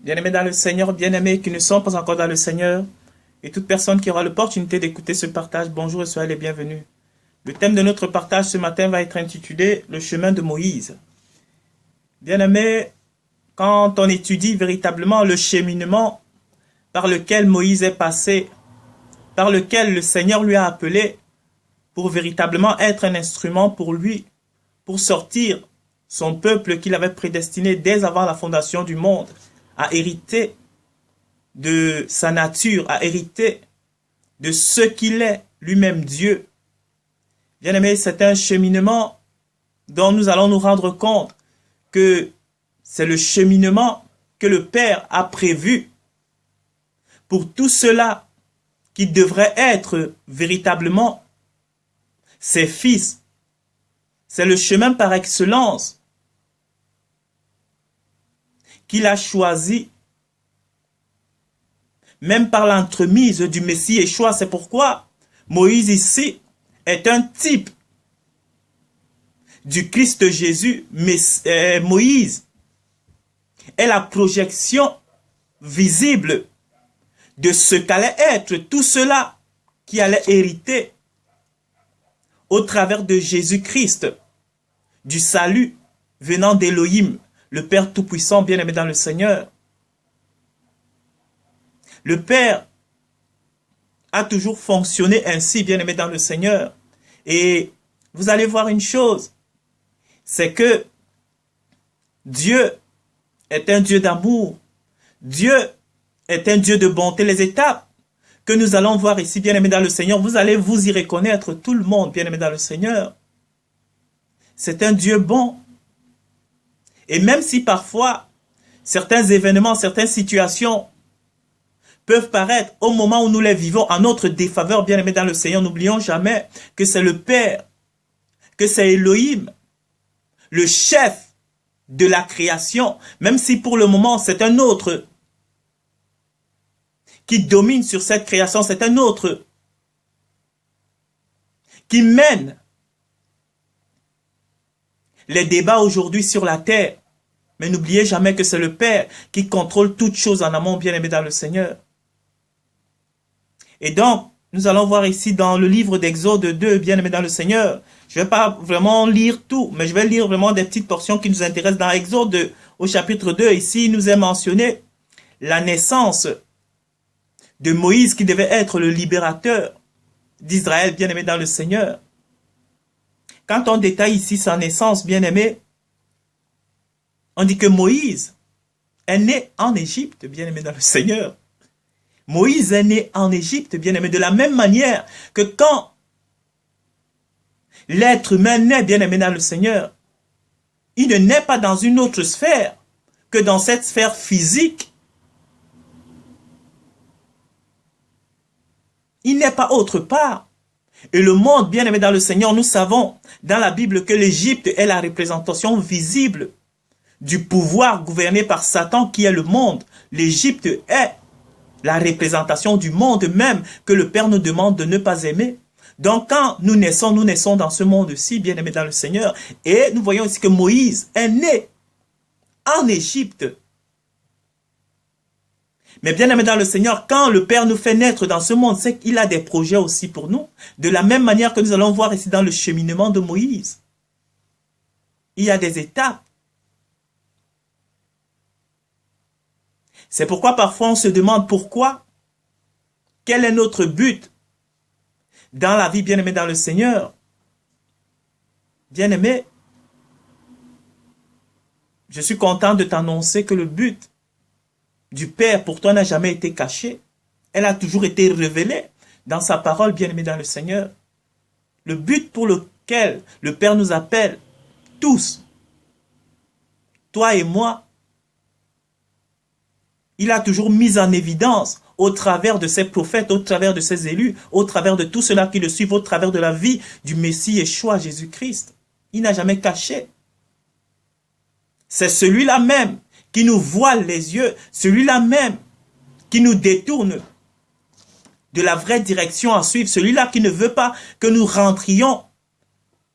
Bien-aimés dans le Seigneur, bien-aimés qui ne sont pas encore dans le Seigneur, et toute personne qui aura l'opportunité d'écouter ce partage, bonjour et soyez les bienvenus. Le thème de notre partage ce matin va être intitulé « Le chemin de Moïse ». Bien-aimés, quand on étudie véritablement le cheminement par lequel Moïse est passé, par lequel le Seigneur lui a appelé pour véritablement être un instrument pour lui, pour sortir son peuple qu'il avait prédestiné dès avant la fondation du monde, à hériter de sa nature, à hériter de ce qu'il est, lui-même Dieu. Bien-aimé, c'est un cheminement dont nous allons nous rendre compte que c'est le cheminement que le Père a prévu pour tout cela qui devrait être véritablement ses fils. C'est le chemin par excellence qu'il a choisi, même par l'entremise du Messie Yeshua. C'est pourquoi Moïse ici est un type du Christ Jésus. Moïse est la projection visible de ce qu'allait être tout cela qui allait hériter au travers de Jésus-Christ, du salut venant d'Élohim, le Père Tout-Puissant, bien-aimé dans le Seigneur. Le Père a toujours fonctionné ainsi, bien-aimé dans le Seigneur. Et vous allez voir une chose, c'est que Dieu est un Dieu d'amour. Dieu est un Dieu de bonté. Les étapes que nous allons voir ici, bien-aimé dans le Seigneur, vous allez vous y reconnaître, tout le monde, bien-aimé dans le Seigneur. C'est un Dieu bon. Et même si parfois, certains événements, certaines situations peuvent paraître au moment où nous les vivons en notre défaveur, bien-aimés dans le Seigneur, n'oublions jamais que c'est le Père, que c'est Elohim, le chef de la création, même si pour le moment c'est un autre qui domine sur cette création, c'est un autre qui mène les débats aujourd'hui sur la terre. Mais n'oubliez jamais que c'est le Père qui contrôle toutes choses en amont, bien-aimé dans le Seigneur. Et donc, nous allons voir ici dans le livre d'Exode 2, bien-aimé dans le Seigneur. Je ne vais pas vraiment lire tout, mais je vais lire vraiment des petites portions qui nous intéressent. Dans Exode 2, au chapitre 2, ici, il nous est mentionné la naissance de Moïse qui devait être le libérateur d'Israël, bien-aimé dans le Seigneur. Quand on détaille ici sa naissance, bien-aimé, on dit que Moïse est né en Égypte, bien-aimé dans le Seigneur. Moïse est né en Égypte, bien-aimé, de la même manière que quand l'être humain naît, bien-aimé dans le Seigneur, il ne naît pas dans une autre sphère que dans cette sphère physique. Il n'est pas autre part. Et le monde, bien-aimé dans le Seigneur, nous savons dans la Bible que l'Égypte est la représentation visible du pouvoir gouverné par Satan qui est le monde. L'Égypte est la représentation du monde même que le Père nous demande de ne pas aimer. Donc quand nous naissons dans ce monde-ci, bien-aimé dans le Seigneur. Et nous voyons ici que Moïse est né en Égypte. Mais bien-aimé dans le Seigneur, quand le Père nous fait naître dans ce monde, c'est qu'il a des projets aussi pour nous. De la même manière que nous allons voir ici dans le cheminement de Moïse. Il y a des étapes. C'est pourquoi parfois on se demande pourquoi, quel est notre but dans la vie, bien-aimé dans le Seigneur. Bien-aimé, je suis content de t'annoncer que le but du Père pour toi n'a jamais été caché. Elle a toujours été révélée dans sa parole, bien-aimé dans le Seigneur. Le but pour lequel le Père nous appelle tous, toi et moi, il a toujours mis en évidence au travers de ses prophètes, au travers de ses élus, au travers de tout cela qui le suivent, au travers de la vie du Messie Yeshua, Jésus-Christ. Il n'a jamais caché. C'est celui-là même qui nous voile les yeux, celui-là même qui nous détourne de la vraie direction à suivre, celui-là qui ne veut pas que nous rentrions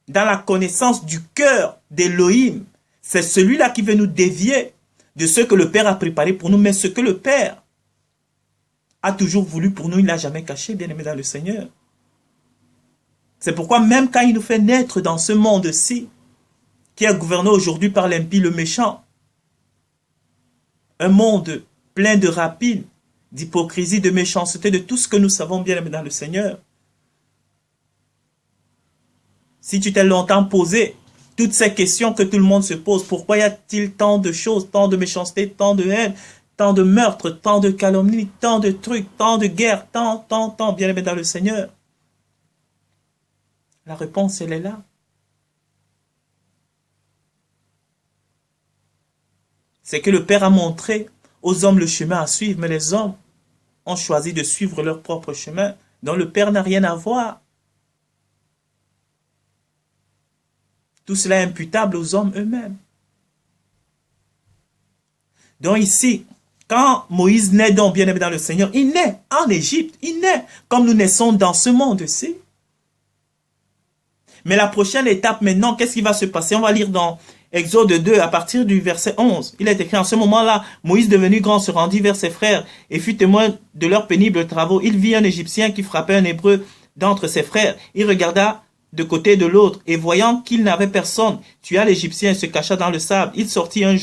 dans la connaissance du cœur d'Élohim. C'est celui-là qui veut nous dévier de ce que le Père a préparé pour nous, mais ce que le Père a toujours voulu pour nous, il ne l'a jamais caché, bien-aimé dans le Seigneur. C'est pourquoi même quand il nous fait naître dans ce monde-ci, qui est gouverné aujourd'hui par l'impie, le méchant, un monde plein de rapines, d'hypocrisie, de méchanceté, de tout ce que nous savons bien dans le Seigneur. Si tu t'es longtemps posé toutes ces questions que tout le monde se pose, pourquoi y a-t-il tant de choses, tant de méchanceté, tant de haine, tant de meurtres, tant de calomnies, tant de trucs, tant de guerres, tant, bien dans le Seigneur? La réponse, elle est là. C'est que le Père a montré aux hommes le chemin à suivre, mais les hommes ont choisi de suivre leur propre chemin, dont le Père n'a rien à voir. Tout cela est imputable aux hommes eux-mêmes. Donc ici, quand Moïse naît donc bien-aimé dans le Seigneur, il naît en Égypte, il naît comme nous naissons dans ce monde-ci. Mais la prochaine étape maintenant, qu'est-ce qui va se passer? On va lire dans Exode 2 à partir du verset 11. Il est écrit: en ce moment-là, Moïse devenu grand se rendit vers ses frères et fut témoin de leurs pénibles travaux. Il vit un Égyptien qui frappait un Hébreu d'entre ses frères. Il regarda de côté de l'autre et voyant qu'il n'avait personne, tua l'Égyptien et se cacha dans le sable. Il sortit le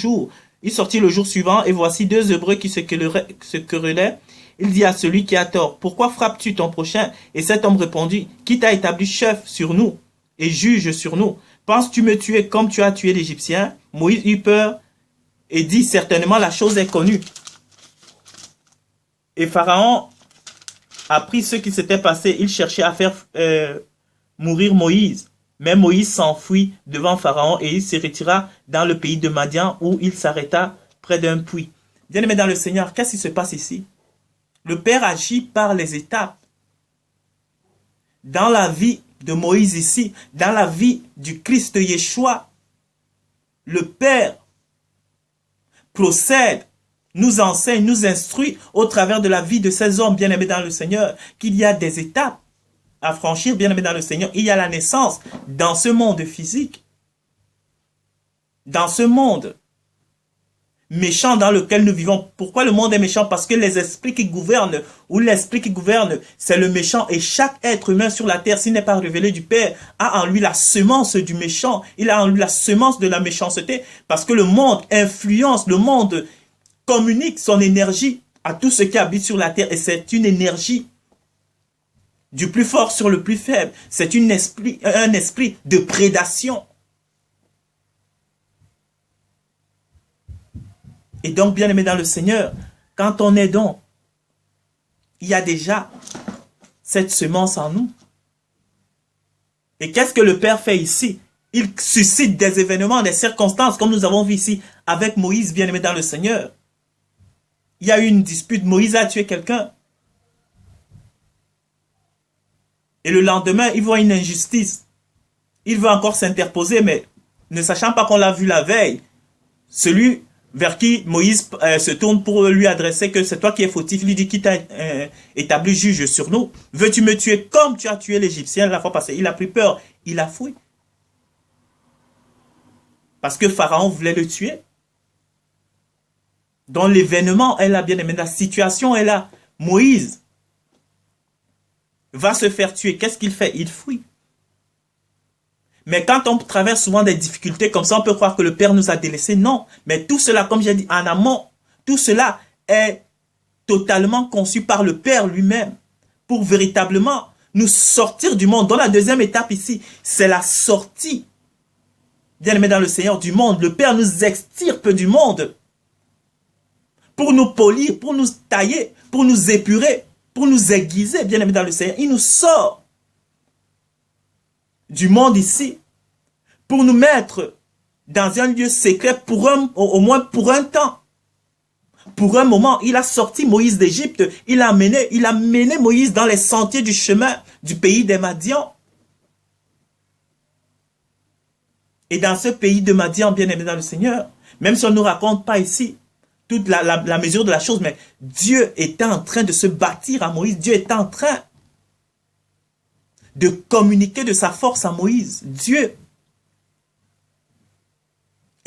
jour suivant et voici deux Hébreux qui se querellaient. Il dit à celui qui a tort: pourquoi frappes-tu ton prochain? Et cet homme répondit: qui t'a établi chef sur nous et juge sur nous? Penses-tu me tuer comme tu as tué l'Égyptien? Moïse eut peur et dit: certainement la chose est connue. Et Pharaon apprit ce qui s'était passé. Il cherchait à faire mourir Moïse. Mais Moïse s'enfuit devant Pharaon et il se retira dans le pays de Madian où il s'arrêta près d'un puits. Bien-aimé dans le Seigneur, qu'est-ce qui se passe ici? Le Père agit par les étapes. Dans la vie de Moïse ici, dans la vie du Christ Yeshua, le Père procède, nous enseigne, nous instruit au travers de la vie de ces hommes bien-aimés dans le Seigneur, qu'il y a des étapes à franchir, bien-aimés dans le Seigneur. Il y a la naissance dans ce monde physique, dans ce monde méchant dans lequel nous vivons. Pourquoi le monde est méchant? Parce que les esprits qui gouvernent, ou l'esprit qui gouverne, c'est le méchant. Et chaque être humain sur la terre, s'il n'est pas révélé du Père, a en lui la semence du méchant. Il a en lui la semence de la méchanceté. Parce que le monde influence, le monde communique son énergie à tout ce qui habite sur la terre. Et c'est une énergie du plus fort sur le plus faible. C'est un esprit de prédation. Et donc, bien aimé dans le Seigneur, quand on est donc, il y a déjà cette semence en nous. Et qu'est-ce que le Père fait ici? Il suscite des événements, des circonstances, comme nous avons vu ici avec Moïse, bien aimé dans le Seigneur. Il y a eu une dispute, Moïse a tué quelqu'un. Et le lendemain, il voit une injustice. Il veut encore s'interposer, mais ne sachant pas qu'on l'a vu la veille, celui vers qui Moïse se tourne pour lui adresser que c'est toi qui es fautif, lui dit: qui t'a établi juge sur nous? Veux-tu me tuer comme tu as tué l'Égyptien la fois passée? Il a pris peur, il a fui. Parce que Pharaon voulait le tuer. Donc l'événement est là, bien aimé, la situation est là. Moïse va se faire tuer. Qu'est-ce qu'il fait? Il fuit. Mais quand on traverse souvent des difficultés comme ça, on peut croire que le Père nous a délaissés. Non. Mais tout cela, comme j'ai dit en amont, tout cela est totalement conçu par le Père lui-même pour véritablement nous sortir du monde. Dans la deuxième étape ici, c'est la sortie, bien aimé dans le Seigneur, du monde. Le Père nous extirpe du monde pour nous polir, pour nous tailler, pour nous épurer, pour nous aiguiser, bien aimé dans le Seigneur. Il nous sort du monde ici pour nous mettre dans un lieu secret au moins pour un temps. Pour un moment, il a sorti Moïse d'Égypte, il a mené Moïse dans les sentiers du chemin du pays des Madians. Et dans ce pays de Madian, bien aimé dans le Seigneur, même si on ne nous raconte pas ici toute la mesure de la chose, mais Dieu était en train de se bâtir à Moïse, Dieu était en train de communiquer de sa force à Moïse. Dieu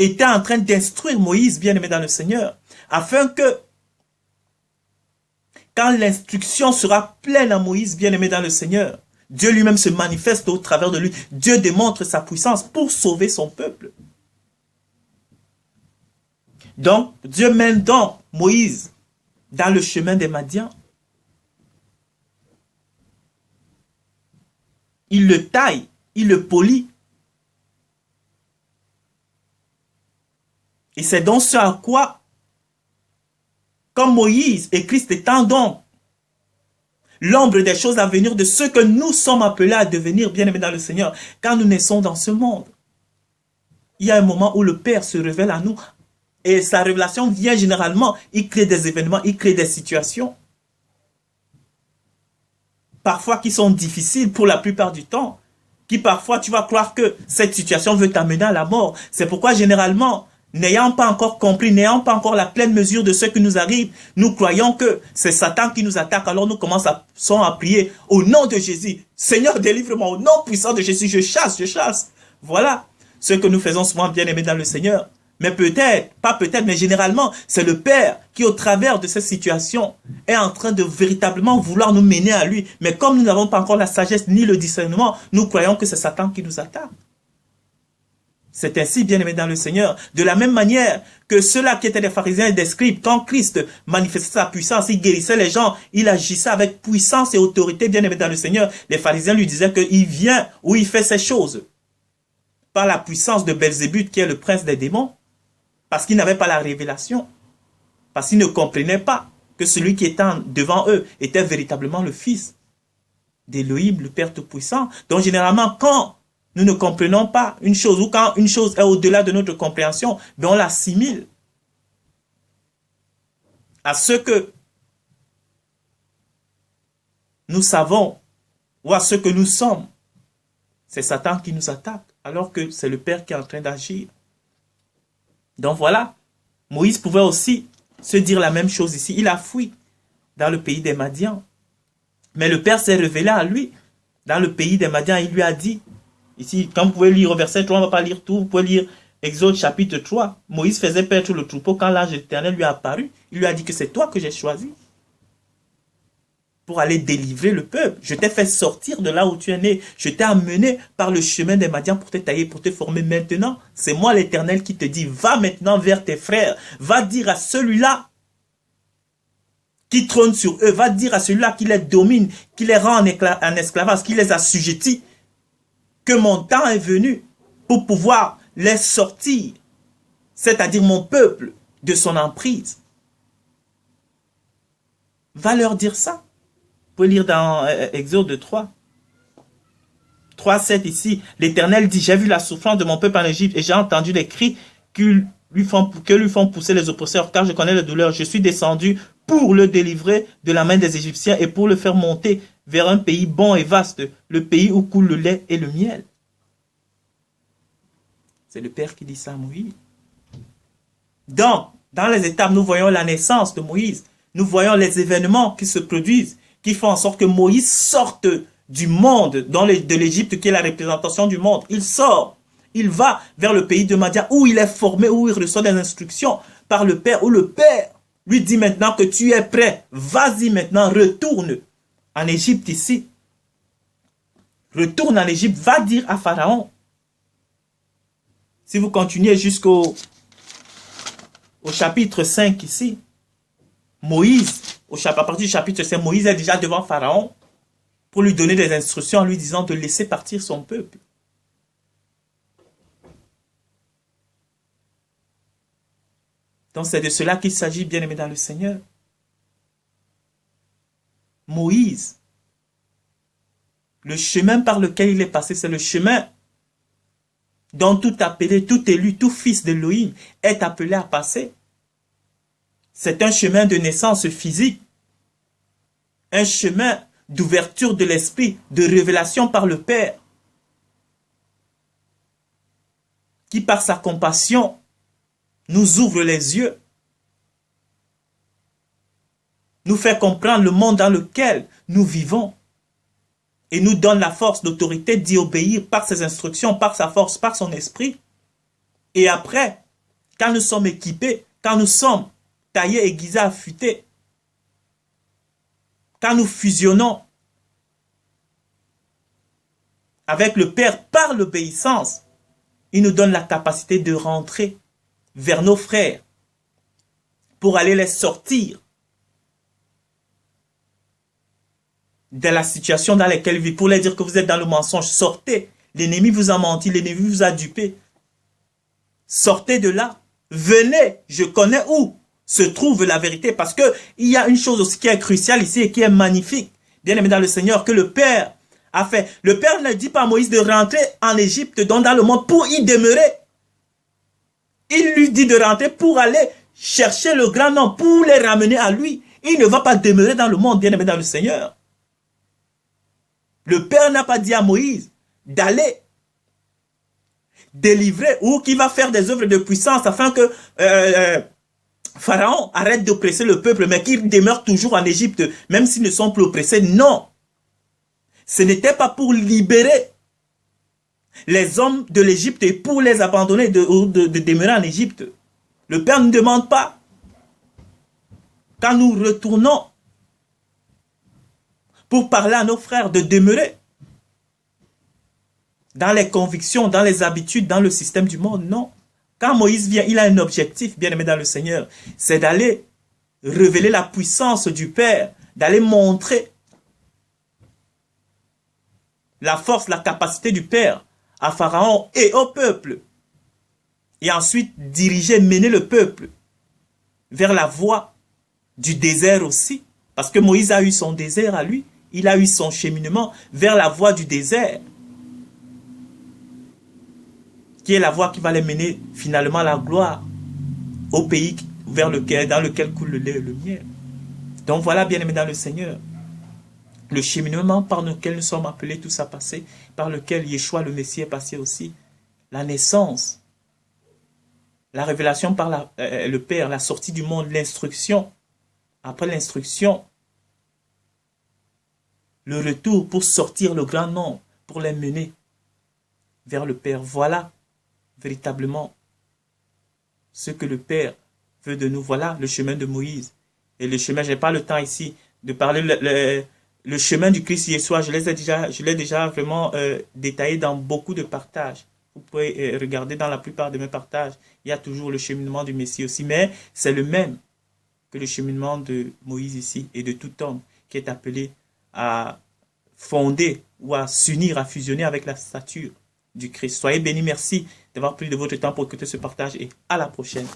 était en train d'instruire Moïse, bien-aimé dans le Seigneur, afin que, quand l'instruction sera pleine à Moïse, bien-aimé dans le Seigneur, Dieu lui-même se manifeste au travers de lui. Dieu démontre sa puissance pour sauver son peuple. Donc, Dieu mène donc Moïse dans le chemin des Madians. Il le taille, il le polit. Et c'est donc ce à quoi, comme Moïse et Christ étant donc l'ombre des choses à venir de ce que nous sommes appelés à devenir, bien-aimés dans le Seigneur, quand nous naissons dans ce monde. Il y a un moment où le Père se révèle à nous. Et sa révélation vient généralement, il crée des événements, il crée des situations. Parfois qui sont difficiles pour la plupart du temps. Qui parfois tu vas croire que cette situation veut t'amener à la mort. C'est pourquoi généralement, n'ayant pas encore compris, n'ayant pas encore la pleine mesure de ce qui nous arrive, nous croyons que c'est Satan qui nous attaque. Alors nous commençons à prier au nom de Jésus. Seigneur, délivre-moi au nom puissant de Jésus. Je chasse, je chasse. Voilà ce que nous faisons souvent, bien-aimés dans le Seigneur. Mais peut-être, pas peut-être, mais généralement, c'est le Père qui, au travers de cette situation, est en train de véritablement vouloir nous mener à lui. Mais comme nous n'avons pas encore la sagesse ni le discernement, nous croyons que c'est Satan qui nous attaque. C'est ainsi, bien-aimés dans le Seigneur. De la même manière que ceux-là qui étaient des pharisiens et des scribes, quand Christ manifestait sa puissance, il guérissait les gens, il agissait avec puissance et autorité, bien-aimés dans le Seigneur. Les pharisiens lui disaient qu'il vient ou il fait ces choses par la puissance de Belzébuth, qui est le prince des démons, parce qu'ils n'avaient pas la révélation, parce qu'ils ne comprenaient pas que celui qui était devant eux était véritablement le Fils d'Élohim, le Père Tout-Puissant. Donc généralement, quand nous ne comprenons pas une chose, ou quand une chose est au-delà de notre compréhension, ben on l'assimile à ce que nous savons, ou à ce que nous sommes. C'est Satan qui nous attaque, alors que c'est le Père qui est en train d'agir. Donc voilà, Moïse pouvait aussi se dire la même chose ici. Il a fui dans le pays des Madians. Mais le Père s'est révélé à lui dans le pays des Madians. Il lui a dit, ici, quand vous pouvez lire au verset 3, on ne va pas lire tout, vous pouvez lire Exode chapitre 3. Moïse faisait paître le troupeau quand l'ange éternel lui a apparu. Il lui a dit que c'est toi que j'ai choisi pour aller délivrer le peuple. Je t'ai fait sortir de là où tu es né. Je t'ai amené par le chemin des Madians pour te tailler, pour te former. Maintenant, c'est moi l'Éternel qui te dit, va maintenant vers tes frères. Va dire à celui-là qui trône sur eux. Va dire à celui-là qui les domine, qui les rend en esclavage, qui les assujettit, que mon temps est venu pour pouvoir les sortir, c'est-à-dire mon peuple, de son emprise. Va leur dire ça. Vous pouvez lire dans Exode 3. 3:7 ici. L'Éternel dit, j'ai vu la souffrance de mon peuple en Égypte et j'ai entendu les cris que lui font pousser les oppresseurs, car je connais la douleur. Je suis descendu pour le délivrer de la main des Égyptiens et pour le faire monter vers un pays bon et vaste, le pays où coule le lait et le miel. C'est le Père qui dit ça à Moïse. Donc, dans les étapes, nous voyons la naissance de Moïse. Nous voyons les événements qui se produisent, qui font en sorte que Moïse sorte du monde, de l'Égypte, qui est la représentation du monde. Il sort, il va vers le pays de Madian, où il est formé, où il reçoit des instructions par le Père, où le Père lui dit maintenant que tu es prêt. Vas-y maintenant, retourne en Égypte ici. Retourne en Égypte, va dire à Pharaon. Si vous continuez jusqu'au chapitre 5 ici, Moïse, à partir du chapitre 5, Moïse est déjà devant Pharaon pour lui donner des instructions en lui disant de laisser partir son peuple. Donc c'est de cela qu'il s'agit, bien-aimé dans le Seigneur. Moïse, le chemin par lequel il est passé, c'est le chemin dont tout appelé, tout élu, tout fils d'Élohim est appelé à passer. C'est un chemin de naissance physique, un chemin d'ouverture de l'esprit, de révélation par le Père, qui par sa compassion nous ouvre les yeux, nous fait comprendre le monde dans lequel nous vivons et nous donne la force, l'autorité d'y obéir par ses instructions, par sa force, par son esprit. Et après, quand nous sommes équipés, quand nous sommes taillés, aiguisés, affûtés, quand nous fusionnons avec le Père par l'obéissance, il nous donne la capacité de rentrer vers nos frères pour aller les sortir de la situation dans laquelle ils vivent, pour leur dire que vous êtes dans le mensonge. Sortez, l'ennemi vous a menti, l'ennemi vous a dupé. Sortez de là, venez, je connais où se trouve la vérité, parce que il y a une chose aussi qui est cruciale ici et qui est magnifique, bien aimé dans le Seigneur, que le Père a fait. Le Père ne dit pas à Moïse de rentrer en Égypte, donc dans le monde, pour y demeurer. Il lui dit de rentrer pour aller chercher le grand nom, pour les ramener à lui. Il ne va pas demeurer dans le monde, bien aimé dans le Seigneur. Le Père n'a pas dit à Moïse d'aller délivrer ou qu'il va faire des œuvres de puissance afin que Pharaon arrête d'oppresser le peuple, mais qu'il demeure toujours en Égypte, même s'ils ne sont plus oppressés. Non. Ce n'était pas pour libérer les hommes de l'Égypte et pour les abandonner de demeurer en Égypte. Le Père ne demande pas. Quand nous retournons pour parler à nos frères de demeurer dans les convictions, dans les habitudes, dans le système du monde, non. Quand Moïse vient, il a un objectif, bien aimé dans le Seigneur, c'est d'aller révéler la puissance du Père, d'aller montrer la force, la capacité du Père à Pharaon et au peuple. Et ensuite, diriger, mener le peuple vers la voie du désert aussi. Parce que Moïse a eu son désert à lui. Il a eu son cheminement vers la voie du désert. Qui est la voie qui va les mener finalement à la gloire. Au pays dans lequel coule le lait et le miel. Donc voilà, bien aimé dans le Seigneur. Le cheminement par lequel nous sommes appelés tous à passer, par lequel Yeshua le Messie est passé aussi. La naissance, la révélation par le Père, la sortie du monde, l'instruction. Après l'instruction, le retour pour sortir le grand nombre, pour les mener vers le Père. Voilà véritablement ce que le Père veut de nous. Voilà le chemin de Moïse. Et le chemin, je n'ai pas le temps ici de parler le chemin du Christ Yeshua, je l'ai déjà vraiment détaillé dans beaucoup de partages. Vous pouvez regarder dans la plupart de mes partages. Il y a toujours le cheminement du Messie aussi. Mais c'est le même que le cheminement de Moïse ici et de tout homme qui est appelé à fonder ou à s'unir, à fusionner avec la stature du Christ. Soyez bénis. Merci d'avoir pris de votre temps pour écouter ce partage et à la prochaine.